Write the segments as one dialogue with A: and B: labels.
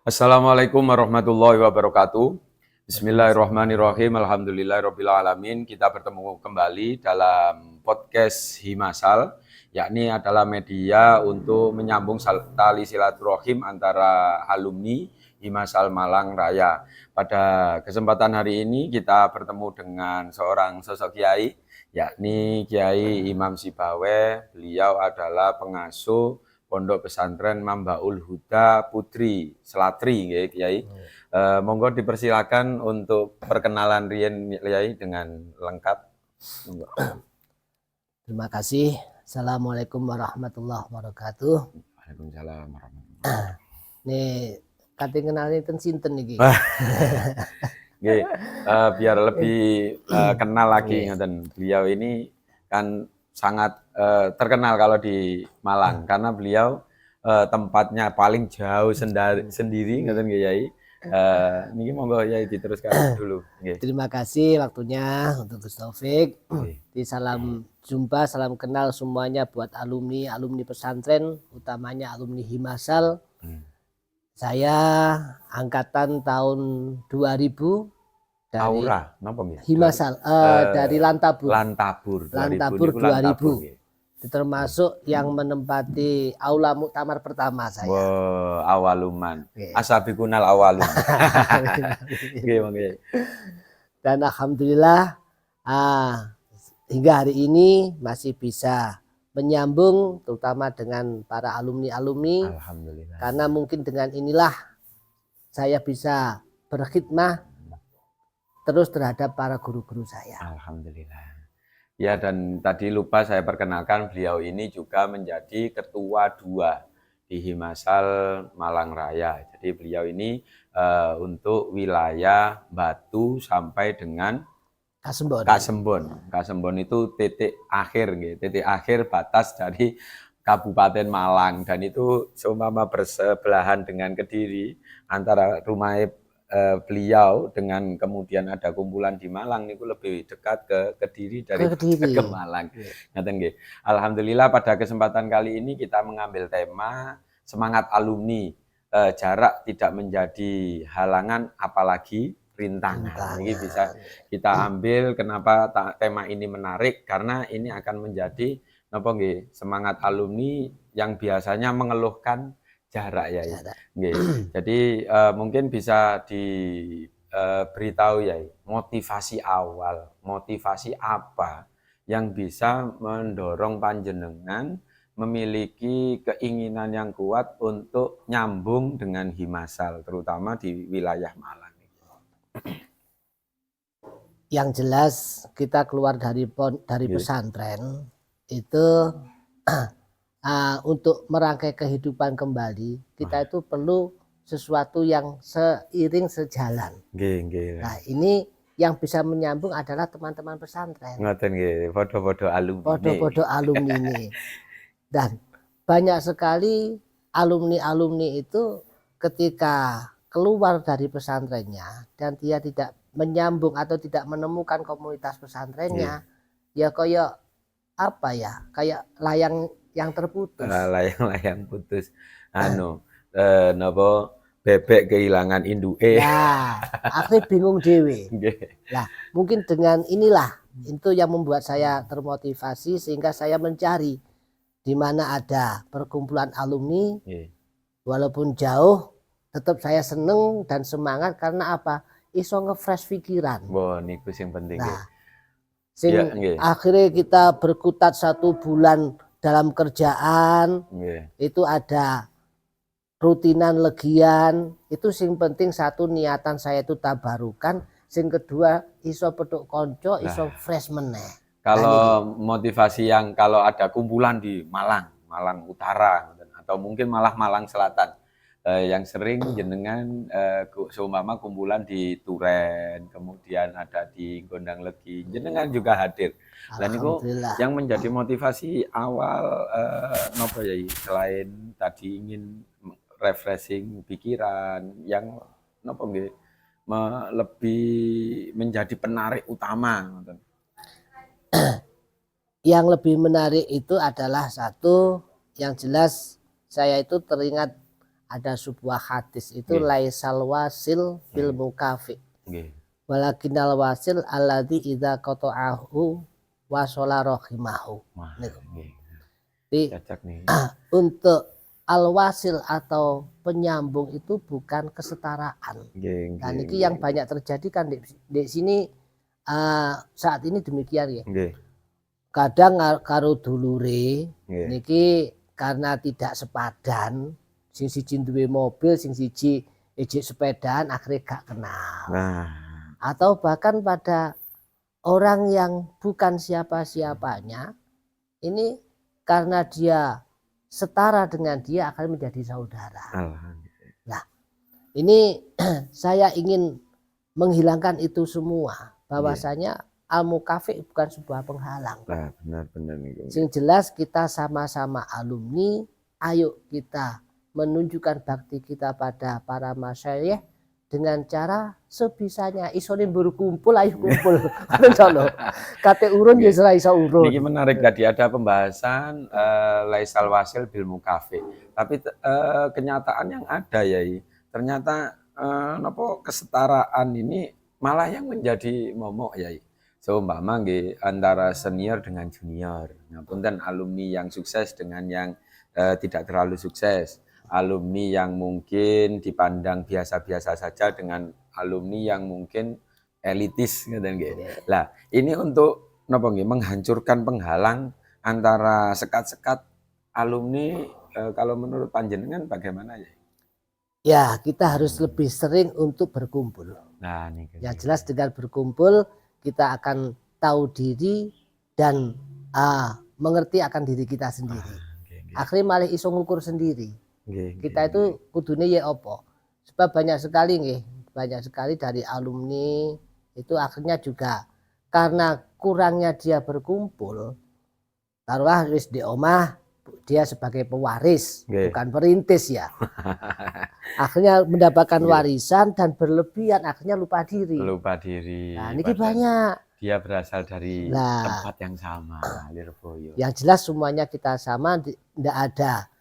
A: Assalamualaikum warahmatullahi wabarakatuh. Bismillahirrahmanirrahim. Alhamdulillahirabbil alamin. Kita bertemu kembali dalam podcast Himasal, yakni adalah media untuk menyambung tali silaturahim antara alumni Himasal Malang Raya. Pada kesempatan hari ini kita bertemu dengan seorang sosok kiai, yakni Kiai Imam Sibawe. Beliau adalah pengasuh Pondok Pesantren Mambaul Huda Putri Selatri, ya, Kiai. Monggo dipersilakan untuk perkenalan Rien Kiai dengan lengkap.
B: Terima kasih. Assalamualaikum warahmatullahi wabarakatuh.
A: Waalaikumsalam warahmatullahi wabarakatuh.
B: Nih, kate kenalin ten sinten iki.
A: Nggih, biar lebih kenal lagi ngeten. Beliau ini kan sangat terkenal kalau di Malang karena beliau tempatnya paling jauh sendiri ngeten nggih Yai. Niki monggo Yai diteruskan dulu nggih.
B: Terima kasih waktunya untuk Gus Taufik. Di salam jumpa, salam kenal semuanya buat alumni pesantren, utamanya alumni Himasal. Saya angkatan tahun 2000 dari
A: Aura, napa nggih?
B: Himasal, dari Lantabur.
A: Lantabur
B: 2000. Termasuk yang menempati aula muktamar pertama saya.
A: Wow, awaluman. Asabikunal awalum.
B: Dan alhamdulillah hingga hari ini masih bisa menyambung terutama dengan para alumni.
A: Alhamdulillah.
B: Karena mungkin dengan inilah saya bisa berkhidmah terus terhadap para guru-guru saya.
A: Alhamdulillah. Ya, dan tadi lupa saya perkenalkan, beliau ini juga menjadi ketua 2 di Himasal Malang Raya. Jadi beliau ini untuk wilayah Batu sampai dengan Kasembon. Kasembon itu titik akhir batas dari Kabupaten Malang, dan itu seumpama bersebelahan dengan Kediri, antara rumah beliau dengan kemudian ada kumpulan di Malang itu lebih dekat ke Kediri dari ke Malang. Alhamdulillah pada kesempatan kali ini kita mengambil tema semangat alumni, jarak tidak menjadi halangan apalagi rintangan. Ini bisa kita ambil. Kenapa tema ini menarik? Karena ini akan menjadi semangat alumni yang biasanya mengeluhkan jarak ya. Jadi mungkin bisa diberitahu ya, motivasi awal, motivasi apa yang bisa mendorong panjenengan memiliki keinginan yang kuat untuk nyambung dengan Himasal, terutama di wilayah Malang.
B: Yang jelas kita keluar dari pesantren itu untuk merangkai kehidupan kembali, kita itu perlu sesuatu yang seiring sejalan. Nah, ini yang bisa menyambung adalah teman-teman pesantren.
A: Ngoten nggih, podo-podo alumni.
B: Podo-podo alumni ini. Dan banyak sekali alumni itu ketika keluar dari pesantrennya dan dia tidak menyambung atau tidak menemukan komunitas pesantrennya, ya kayak apa ya? Kayak layang yang terputus.
A: Layang putus. Napa bebek kehilangan induke.
B: Nah, akhirnya bingung dewe. Nah, mungkin dengan inilah itu yang membuat saya termotivasi sehingga saya mencari di mana ada perkumpulan alumni. Walaupun jauh, tetap saya seneng dan semangat karena apa? Iso nge-fresh pikiran.
A: Wah, niku sing penting.
B: Nah, akhirnya kita berkutat 1 bulan dalam kerjaan, itu ada rutinan legian, itu sing penting satu niatan saya itu tabarukan, sing kedua iso peduk konco, iso fresh meneh.
A: Kalau motivasi yang kalau ada kumpulan di Malang Utara atau mungkin malah Malang Selatan, yang sering jenengan seumpama kumpulan di Turen, kemudian ada di Gondang Legi, jenengan juga hadir. Dan itu yang menjadi motivasi awal nopo ya, selain tadi ingin refreshing pikiran, yang nopo nggih lebih menjadi penarik utama.
B: Yang lebih menarik itu adalah satu, yang jelas saya itu teringat ada sebuah hadis itu
A: Nggih.
B: laisal wasil bil mukafi
A: Nggih.
B: walakinal wasil alladzi idza qata'ahu wasala rahimahu.
A: Wah,
B: Niku.
A: nggih.
B: Jadi
A: Cocok nih.
B: untuk al-wasil atau penyambung itu bukan kesetaraan.
A: Nggih,
B: Nah,
A: nggih,
B: niki
A: nggih.
B: yang banyak terjadi kan di sini saat ini demikian ya.
A: Nggih.
B: Kadang karo dulure
A: Nggih.
B: niki karena tidak sepadan, sing siji duwe mobil, sing siji ejek sepedaan akhirnya gak kenal.
A: Nah,
B: Atau bahkan pada orang yang bukan siapa-siapanya, ini karena dia setara dengan dia akan menjadi saudara.
A: alhamdulillah.
B: Nah, ini saya ingin menghilangkan itu semua, bahwasanya al-mukafi bukan sebuah penghalang.
A: Nah, benar-benar nih.
B: Sing jelas kita sama-sama alumni, ayo kita menunjukkan bakti kita pada para masyayikh dengan cara sebisanya. Isone berkumpul, ayo kumpul. Kate urun ya ora iso urun.
A: Ini menarik tadi ada pembahasan laisal wasil bil mukafi. Tapi kenyataan yang ada ya, ternyata napa kesetaraan ini malah yang menjadi momok ya. Seumpama nggih antara senior dengan junior. Ngapunten alumni yang sukses dengan yang tidak terlalu sukses. Alumni yang mungkin dipandang biasa-biasa saja dengan alumni yang mungkin elitis ngeten nggih. Lah, ini untuk napa nggih menghancurkan penghalang antara sekat-sekat alumni kalau menurut panjenengan bagaimana ya?
B: Ya, kita harus lebih sering untuk berkumpul.
A: Nah, nih.
B: Ya jelas dengan berkumpul kita akan tahu diri dan mengerti akan diri kita sendiri. Akhirnya malah iso ngukur sendiri. Kita itu kudune ya opo. Sebab banyak sekali dari alumni itu akhirnya juga karena kurangnya dia berkumpul, taruhlah wis di omah dia sebagai pewaris, bukan perintis ya. Akhirnya mendapatkan warisan dan berlebihan, akhirnya lupa diri. Nah, ini banyak.
A: Dia berasal dari tempat yang sama, Lirboyo.
B: Yang jelas semuanya kita sama, tidak ada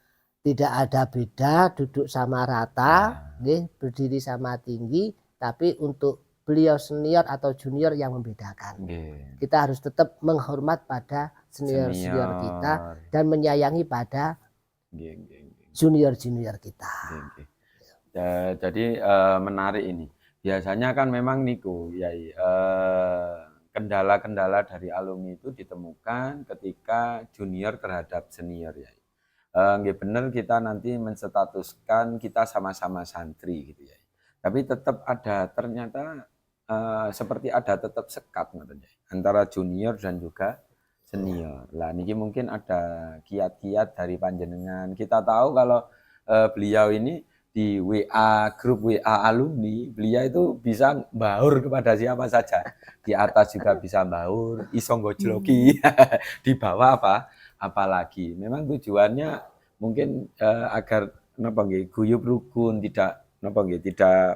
B: beda, duduk sama rata, berdiri sama tinggi, tapi untuk beliau senior atau junior yang membedakan. Kita harus tetap menghormat pada senior kita dan menyayangi pada junior kita.
A: Jadi menarik ini. Biasanya kan memang niku, Yai, kendala-kendala dari alumni itu ditemukan ketika junior terhadap senior, Yai. Nggih bener kita nanti menstatuskan kita sama-sama santri gitu ya. Tapi tetap ada ternyata seperti ada tetap sekat antara junior dan juga senior. Lah niki mungkin ada kiat-kiat dari panjenengan. Kita tahu kalau beliau ini di WA, grup WA alumni, beliau itu bisa mbaur kepada siapa saja. Di atas juga bisa mbaur, iso gojloki. Di bawah apalagi. Memang tujuannya mungkin agar napa nggih guyub rukun, tidak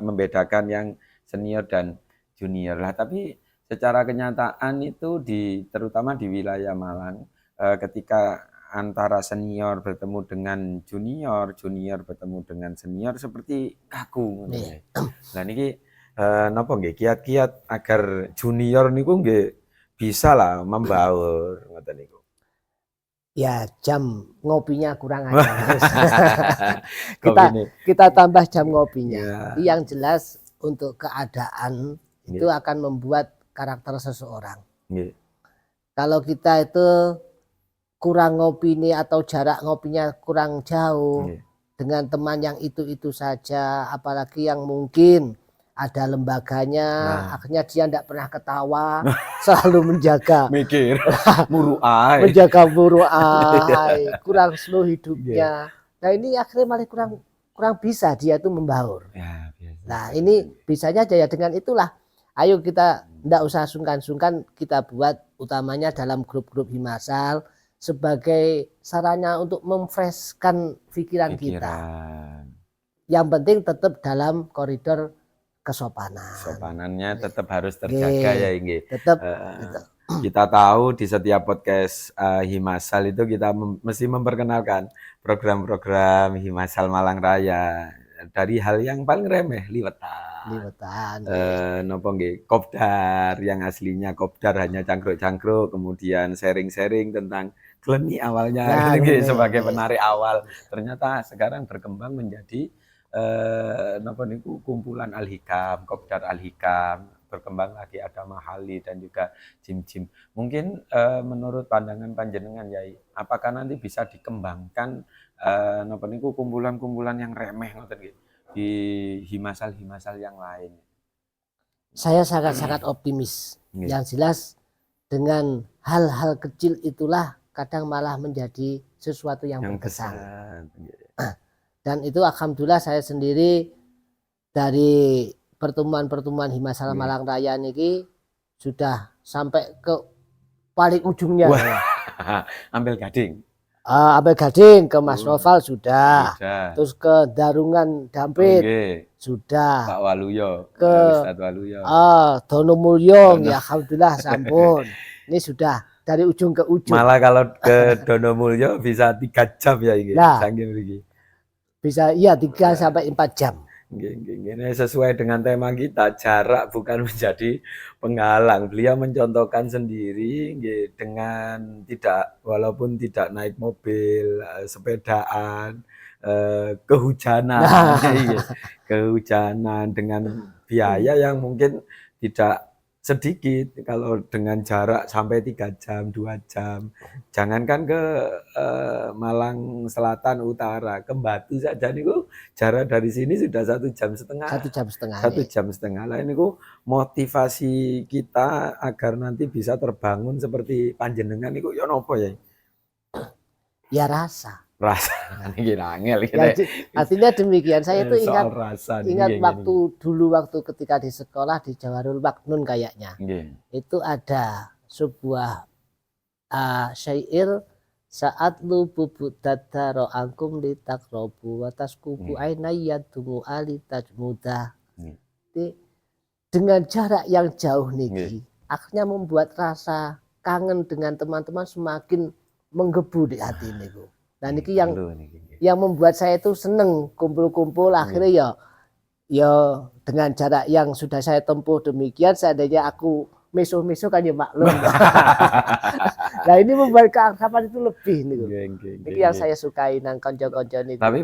A: membedakan yang senior dan junior lah. Tapi secara kenyataan itu terutama di wilayah Malang ketika antara senior bertemu dengan junior, junior bertemu dengan senior seperti kaku. Nah niki napa nggih kiat-kiat agar junior niku nggih bisa lah membaur ngoten niku.
B: Ya jam ngopinya kurang aja. kita tambah jam ngopinya. Yang jelas untuk keadaan itu akan membuat karakter seseorang. Kalau kita itu kurang ngopinya atau jarak ngopinya kurang jauh dengan teman yang itu saja, apalagi yang mungkin ada lembaganya, akhirnya dia tidak pernah ketawa, selalu menjaga menjaga muru'ah, kurang slow hidupnya. Nah ini akhirnya malah kurang bisa dia itu membaur. Nah ini bisanya aja ya dengan itulah. Ayo kita tidak usah sungkan-sungkan, kita buat utamanya dalam grup-grup Himasal sebagai sarana untuk memfreshkan pikiran kita. Yang penting tetap dalam koridor kesopanan.
A: Sopanannya tetap harus terjaga ya Inge.
B: Tetap.
A: Kita tahu di setiap podcast Himasal itu kita mesti memperkenalkan program-program Himasal Malang Raya dari hal yang paling remeh liwetan.
B: Liwetan.
A: Nopo nggih, kopdar yang aslinya kopdar hanya cangkruk-cangkruk, kemudian sharing-sharing tentang kleni awalnya
B: Nah,
A: gitu,
B: ini,
A: sebagai
B: ini.
A: penarik awal. Ternyata sekarang berkembang menjadi napa niku kumpulan Al-Hikam, kopdar Al-Hikam, berkembang lagi ada Mahali dan juga Jim-Jim. Mungkin menurut pandangan panjenengan Yai, apakah nanti bisa dikembangkan napa niku kumpulan-kumpulan yang remeh ngoten nggih di himasal-himasal yang lain?
B: Saya sangat-sangat optimis.
A: Nggih.
B: Yang jelas dengan hal-hal kecil itulah kadang malah menjadi sesuatu yang berkesan. Dan itu alhamdulillah saya sendiri dari pertemuan-pertemuan Himasal Malang Raya niki sudah sampai ke paling ujungnya.
A: Wah, Ampel Gading.
B: Ampel Gading ke Mas Noval sudah. Terus ke Darungan Dampit sudah.
A: Pak Waluyo,
B: ke
A: Ustadz Waluyo.
B: Dono Mulyo ya alhamdulillah sampun. Ini sudah dari ujung ke ujung.
A: Malah kalau ke Dono Mulyo bisa 3 jam ya ini.
B: Nah,
A: begini.
B: Bisa iya 3 sampai 4 jam.
A: Ini sesuai dengan tema kita, jarak bukan menjadi penghalang. Beliau mencontohkan sendiri dengan walaupun tidak naik mobil, sepedaan, kehujanan, kehujanan dengan biaya yang mungkin tidak sedikit. Kalau dengan jarak sampai 3 jam, 2 jam, jangankan ke Malang Selatan Utara, ke Batu saja niku jarak dari sini sudah 1,5 jam.
B: 1,5 jam.
A: 1,5 jam. Lah niku motivasi kita agar nanti bisa terbangun seperti panjenengan niku ya napa ya?
B: Ya rasa
A: niki angel iki.
B: Artinya demikian. Saya itu ingat waktu dulu ketika di sekolah di Jawarul Maknun kayaknya. Itu ada sebuah syair saat lu bubut dadaro angkum litakrobu watas kubu ainayadumu alitajmudah. Dengan jarak yang jauh niki akhirnya membuat rasa kangen dengan teman-teman semakin menggebu di hati niku. Dan niki yang membuat saya itu seneng kumpul-kumpul. Akhirnya ya dengan jarak yang sudah saya tempuh demikian, seandainya aku meso-meso kan ya maklum. Nah ini membuat keakraban itu lebih nih. Ini yang saya sukai nang konco-konco itu.
A: Tapi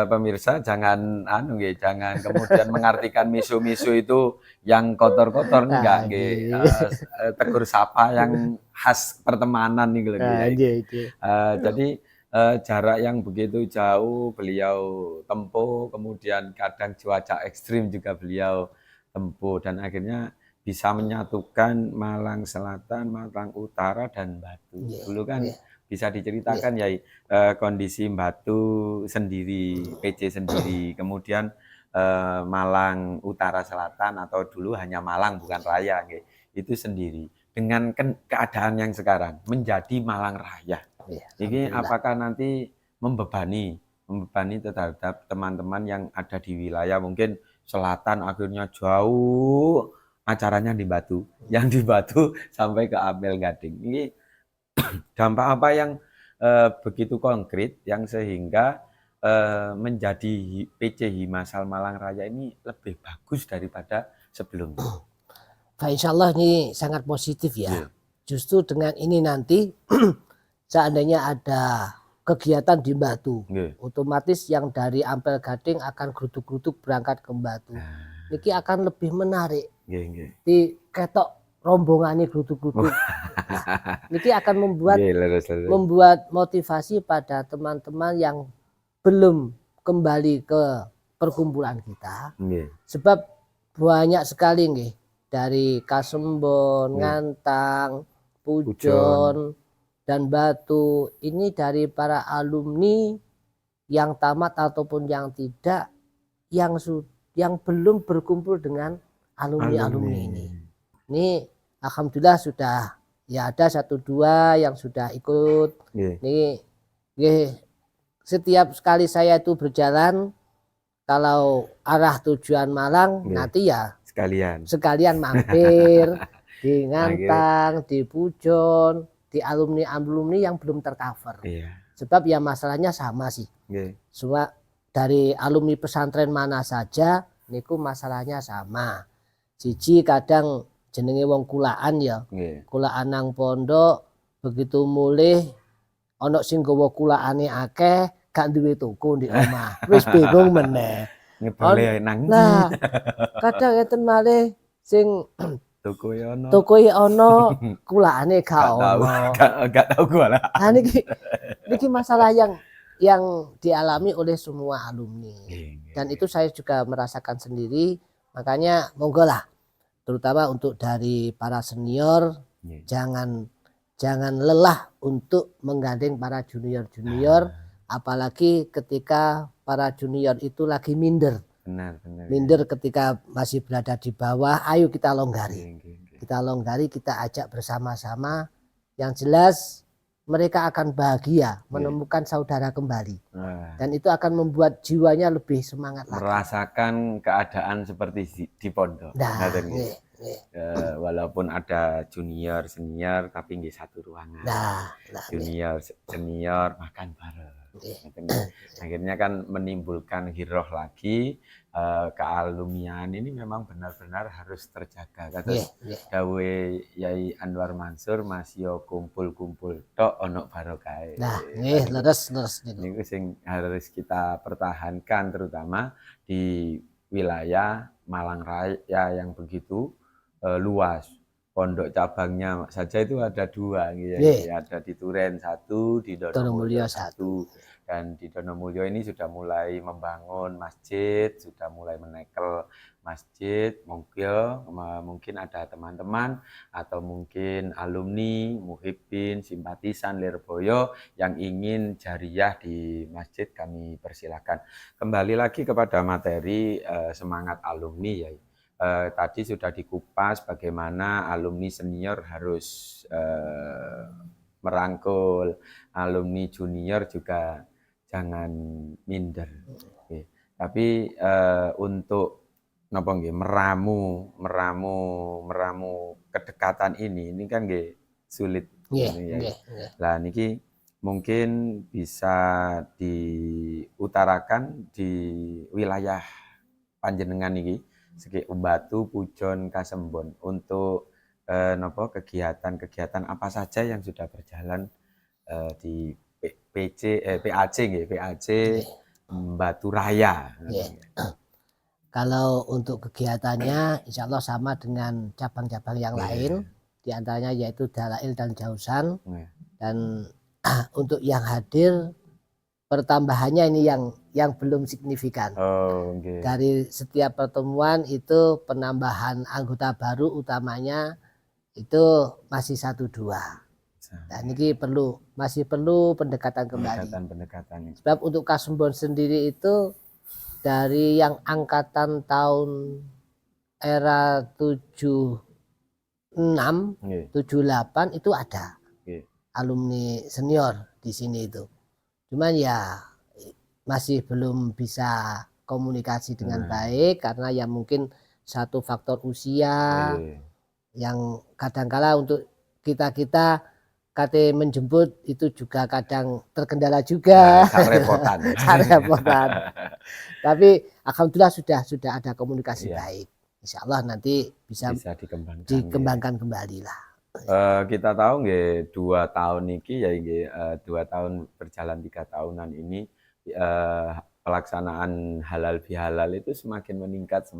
A: pemirsa jangan jangan kemudian mengartikan miso-miso itu yang kotor-kotor, enggak nggih. Tegur sapa yang khas pertemanan nih lho. Jadi jarak yang begitu jauh beliau tempuh, kemudian kadang cuaca ekstrim juga beliau tempuh, dan akhirnya bisa menyatukan Malang Selatan, Malang Utara, dan Batu. Dulu kan bisa diceritakan ya kondisi Batu sendiri, PC sendiri, kemudian Malang Utara Selatan atau dulu hanya Malang bukan Raya, itu sendiri. Dengan keadaan yang sekarang menjadi Malang Raya, ini apakah nanti membebani terhadap teman-teman yang ada di wilayah mungkin selatan akhirnya jauh acaranya di Batu, yang di Batu sampai ke Ampel Gading. Ini dampak apa yang begitu konkret yang sehingga menjadi PC Himasal Malang Raya ini lebih bagus daripada sebelumnya?
B: Insya Allah ini sangat positif ya. Justru dengan ini nanti seandainya ada kegiatan di Batu, otomatis yang dari Ampel Gading akan geruduk-geruduk berangkat ke Batu. Niki akan lebih menarik. Di ketok rombongan ini geruduk-geruduk. Niki akan membuat motivasi pada teman-teman yang belum kembali ke perkumpulan kita. Sebab banyak sekali nih dari Kasembon, Ngantang, Pujon, dan Batu, ini dari para alumni yang tamat ataupun yang tidak, yang belum berkumpul dengan alumni ini. Ini alhamdulillah sudah ya ada 1-2 yang sudah ikut. Nih setiap sekali saya itu berjalan kalau arah tujuan Malang, nanti ya sekalian mampir di Ngantang, di Pujon, di alumni yang belum tercover. Sebab ya masalahnya sama sih.
A: Nggih.
B: Semua dari alumni pesantren mana saja niku masalahnya sama. Siji kadang jenenge wong kulaan ya.
A: Nggih.
B: Kulaan nang pondok begitu mulih ana sing nggawa kulaane akeh gak duwe toko di omah. Wis bingung meneh.
A: Ngedole nang
B: Nah, kadang enten malih sing
A: toko ya ono.
B: tokoe ana, kulaane gak
A: tahu,
B: ono.
A: gak tahu gua lah.
B: Nah niki masalah yang dialami oleh semua alumni. Dan itu saya juga merasakan sendiri, makanya monggo lah terutama untuk dari para senior jangan lelah untuk menggandeng para junior-junior, apalagi ketika para junior itu lagi minder.
A: Benar.
B: Minder ketika masih berada di bawah, ayo kita longgari. Kita longgari, kita ajak bersama-sama. Yang jelas mereka akan bahagia menemukan saudara kembali. Dan itu akan membuat jiwanya lebih semangat lagi.
A: Merasakan keadaan seperti di pondok.
B: Nah,
A: walaupun ada junior, senior, tapi nggih satu ruangan. Junior, senior makan bareng. Akhirnya kan menimbulkan giroh lagi. Kealumian ini memang benar-benar harus terjaga. Kata dawe Yai Anwar Mansur masih kumpul-kumpul tok ono barokah.
B: Nah, leres
A: niku sing harus kita pertahankan terutama di wilayah Malang Raya yang begitu luas. Pondok cabangnya saja itu ada 2 gitu ya. Ada di Turen 1, di Donomulyo 1. Dan di Donomulyo ini sudah mulai membangun masjid, sudah mulai menekel masjid. Mungkin ada teman-teman atau mungkin alumni, muhibbin, simpatisan Lirboyo yang ingin jariah di masjid, kami persilakan. Kembali lagi kepada materi semangat alumni ya. Tadi sudah dikupas bagaimana alumni senior harus merangkul, alumni junior juga jangan minder. Tapi untuk meramu kedekatan ini kan nggih sulit. Lah niki mungkin bisa diutarakan di wilayah panjenengan niki segi Batu, Pujon, Kasembon untuk kegiatan apa saja yang sudah berjalan di PAC Batu Raya.
B: Kalau untuk kegiatannya insya Allah sama dengan cabang-cabang yang lain, diantaranya yaitu Dalail dan Jausan. Dan untuk yang hadir pertambahannya ini yang belum signifikan. Dari setiap pertemuan itu penambahan anggota baru utamanya itu masih 1-2. Dan ini masih perlu pendekatan kembali. Sebab untuk Kasembon sendiri itu dari yang angkatan tahun era 76, 78 itu ada alumni senior di sini itu. Cuman ya masih belum bisa komunikasi dengan baik karena ya mungkin satu faktor usia yang kadangkala untuk kita kate menjemput itu juga kadang terkendala juga. Repotan. Tapi alhamdulillah sudah ada komunikasi baik. Insya Allah nanti bisa dikembangkan kembali lah.
A: Kita tahu nggih 2 tahun niki ya nggih 2 tahun berjalan 3 tahunan ini pelaksanaan halal bihalal itu semakin meningkat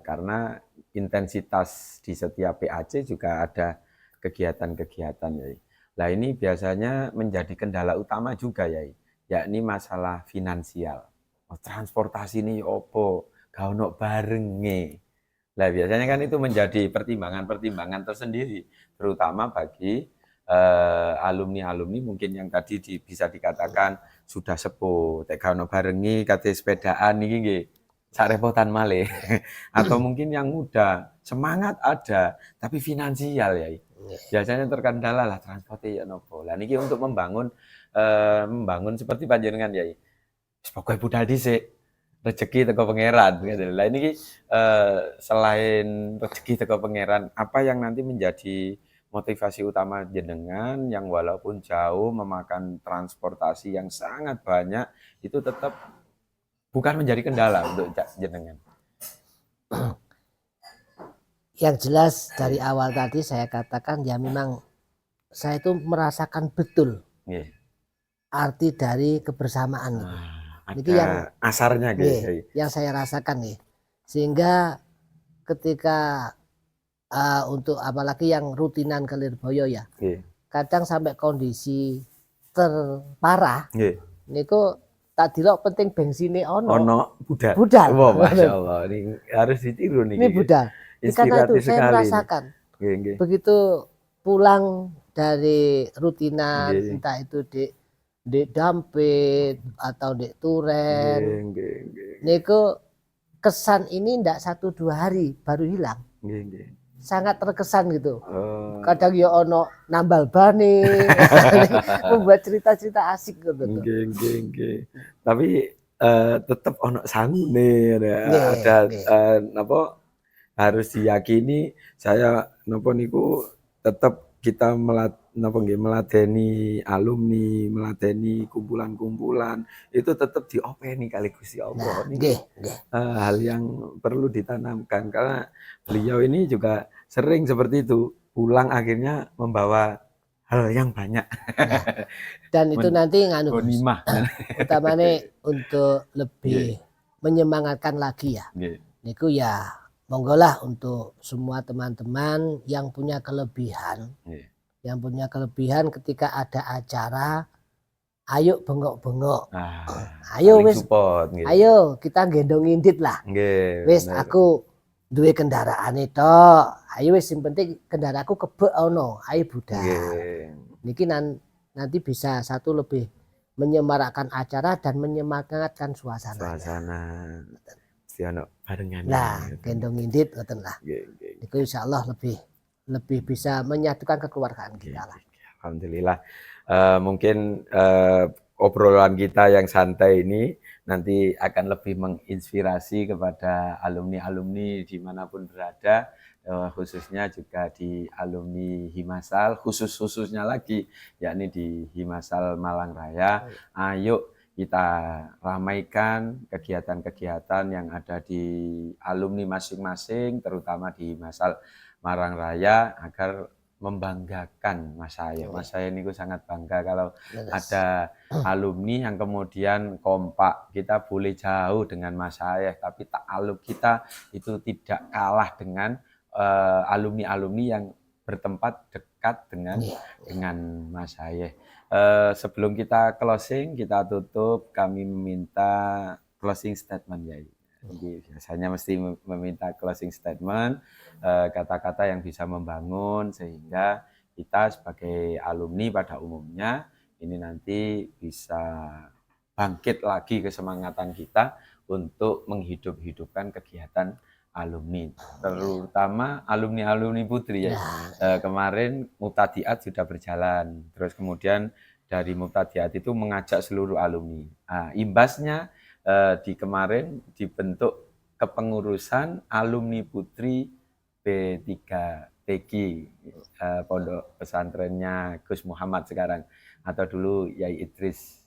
A: karena intensitas di setiap PAC juga ada kegiatan-kegiatan ya. Nah ini biasanya menjadi kendala utama juga ya, yakni masalah finansial. Transportasi ini opo, gak ono barenge. Nah biasanya kan itu menjadi pertimbangan tersendiri, terutama bagi alumni-alumni mungkin yang tadi bisa dikatakan sudah sepuh, gak ono barengi, kate sepedaan ini nggih. Sarepotan malih. Atau mungkin yang muda, semangat ada, tapi finansial ya. Biasanya terkendala lah transportasi ya nopo. Lah niki untuk membangun seperti panjenengan ya. Pokoke budal dhisik, rezeki teko pangeran gitu. Lah niki selain rezeki teko pangeran, apa yang nanti menjadi motivasi utama jenengan yang walaupun jauh memakan transportasi yang sangat banyak itu tetap bukan menjadi kendala untuk jenengan.
B: Yang jelas dari awal tadi saya katakan ya memang saya itu merasakan betul
A: Nggih.
B: arti dari kebersamaan itu.
A: Ada
B: yang
A: asarnya
B: yang saya rasakan nih. Sehingga ketika untuk apalagi yang rutinan ke Lirboyo ya. Kadang sampai kondisi terparah. Niku tak dilok penting bensinnya
A: ono budal.
B: Budal.
A: Masya Allah, ini harus ditiru nih.
B: Ini budal. Karena itu saya merasakan. Begitu pulang dari rutinan, entah itu di Dampit atau di Turen, niku kesan ini ndak 1-2 hari baru hilang. Sangat terkesan gitu. Kadang ya ono nambal bane, membuat cerita-cerita asik gitu.
A: Tapi tetap ono sangune ada napa harus diyakini saya napa niku tetap kita meladeni alumni, meladeni kumpulan-kumpulan itu tetap diopeni kali Gusti Allah. Hal yang perlu ditanamkan karena beliau ini juga sering seperti itu, pulang akhirnya membawa hal yang banyak.
B: Dan itu nanti utamanya untuk lebih menyemangatkan lagi ya. Niku ya monggolah untuk semua teman-teman yang punya kelebihan. Yang punya kelebihan ketika ada acara, ayo bengok-bengok. Ayo wis, ayo kita gendong indit lah. Wis aku duwe kendaraan itu. Ayo wis yang penting kendaraanku kebek ono, ayo budal. Niki nanti bisa satu lebih menyemarakkan acara dan menyemangatkan suasana. Nah, gendong indit ngoten lah. Niku insyaallah lebih bisa menyatukan kekeluargaan kita lah.
A: Alhamdulillah. Mungkin obrolan kita yang santai ini nanti akan lebih menginspirasi kepada alumni-alumni dimanapun berada, khususnya juga di alumni Himasal, khususnya lagi yakni di Himasal Malang Raya. Ayo kita ramaikan kegiatan-kegiatan yang ada di alumni masing-masing, terutama di Himasal Malang Raya agar membanggakan Mas saya. Mas saya ini sangat bangga kalau ada alumni yang kemudian kompak. Kita boleh jauh dengan Mas saya, tapi ta'aluk kita itu tidak kalah dengan alumni-alumni yang bertempat dekat dengan Mas saya. Sebelum kita closing, kita tutup, kami meminta closing statement ya. Jadi biasanya mesti meminta closing statement, kata-kata yang bisa membangun sehingga kita sebagai alumni pada umumnya ini nanti bisa bangkit lagi kesemangatan kita untuk menghidup-hidupkan kegiatan alumni, terutama alumni Putri ya. Kemarin Muftadiat sudah berjalan, terus kemudian dari Muftadiat itu mengajak seluruh alumni. Imbasnya di kemarin dibentuk kepengurusan alumni Putri B3TG, pondok pesantrennya Gus Muhammad sekarang, atau dulu Yai Idris.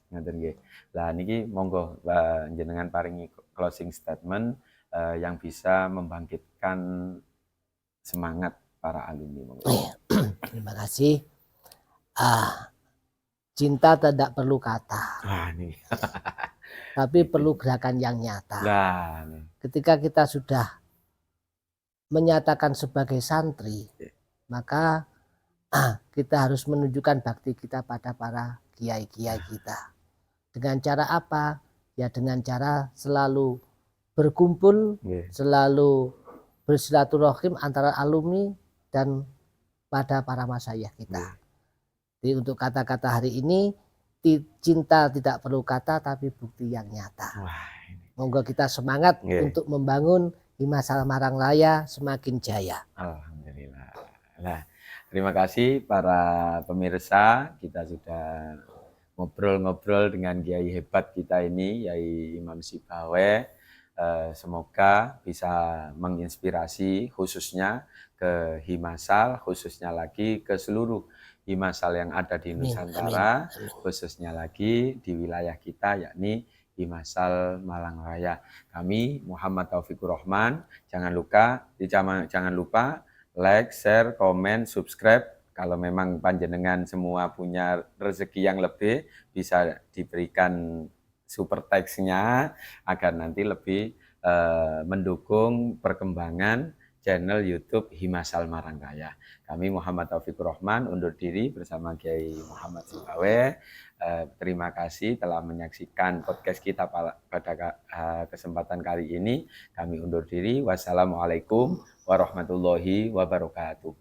A: Lah niki monggo jenengan paringi closing statement yang bisa membangkitkan semangat para alumni.
B: Terima kasih. Cinta tidak perlu kata. Tapi perlu gerakan yang nyata. Ketika kita sudah menyatakan sebagai santri, maka kita harus menunjukkan bakti kita pada para kiai-kiai kita. Dengan cara apa? Ya dengan cara selalu berkumpul, selalu bersilaturahim antara alumni dan pada para masyayikh kita. Jadi untuk kata-kata hari ini, cinta tidak perlu kata tapi bukti yang nyata. Moga kita semangat untuk membangun Himasal Malang Raya semakin jaya.
A: Alhamdulillah. Nah, terima kasih para pemirsa, kita sudah ngobrol-ngobrol dengan kiai hebat kita ini, Yai Imam Sibawe. Semoga bisa menginspirasi khususnya ke Himasal, khususnya lagi ke seluruh Himasal yang ada di
B: Amin,
A: Nusantara,
B: amin.
A: khususnya lagi di wilayah kita yakni Himasal Malang Raya. Kami Muhammad Taufikur Rahman, jangan lupa like, share, komen, subscribe. Kalau memang panjenengan semua punya rezeki yang lebih, bisa diberikan super text-nya agar nanti lebih mendukung perkembangan channel YouTube Himasal Malang Raya. Kami Muhammad Taufikur Rahman undur diri bersama Kiai Muhammad Sibawe. Terima kasih telah menyaksikan podcast kita pada kesempatan kali ini. Kami undur diri. Wassalamualaikum warahmatullahi wabarakatuh.